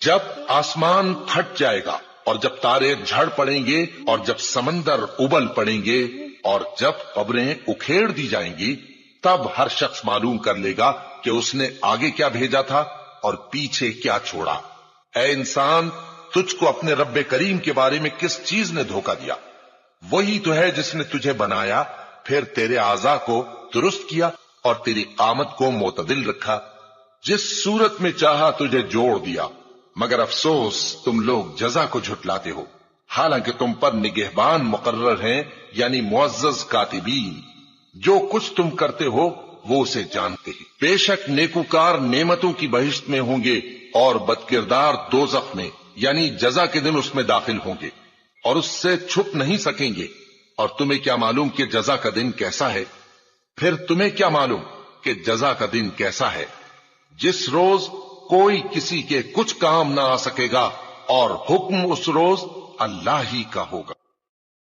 جب آسمان پھٹ جائے گا اور جب تارے جھڑ پڑیں گے اور جب سمندر ابل پڑیں گے اور جب قبریں اکھیڑ دی جائیں گی، تب ہر شخص معلوم کر لے گا کہ اس نے آگے کیا بھیجا تھا اور پیچھے کیا چھوڑا۔ اے انسان، تجھ کو اپنے رب کریم کے بارے میں کس چیز نے دھوکہ دیا؟ وہی تو ہے جس نے تجھے بنایا، پھر تیرے اعضاء کو درست کیا اور تیری قامت کو معتدل رکھا، جس صورت میں چاہا تجھے جوڑ دیا، مگر افسوس تم لوگ جزا کو جھٹلاتے ہو، حالانکہ تم پر نگہبان مقرر ہیں، یعنی معزز کاتبین، جو کچھ تم کرتے ہو وہ اسے جانتے ہیں۔ بے شک نیکوکار نعمتوں کی بہشت میں ہوں گے اور بدکردار دوزخ میں، یعنی جزا کے دن اس میں داخل ہوں گے اور اس سے چھپ نہیں سکیں گے۔ اور تمہیں کیا معلوم کہ جزا کا دن کیسا ہے؟ پھر تمہیں کیا معلوم کہ جزا کا دن کیسا ہے، جس روز کوئی کسی کے کچھ کام نہ آ سکے گا اور حکم اس روز اللہ ہی کا ہوگا۔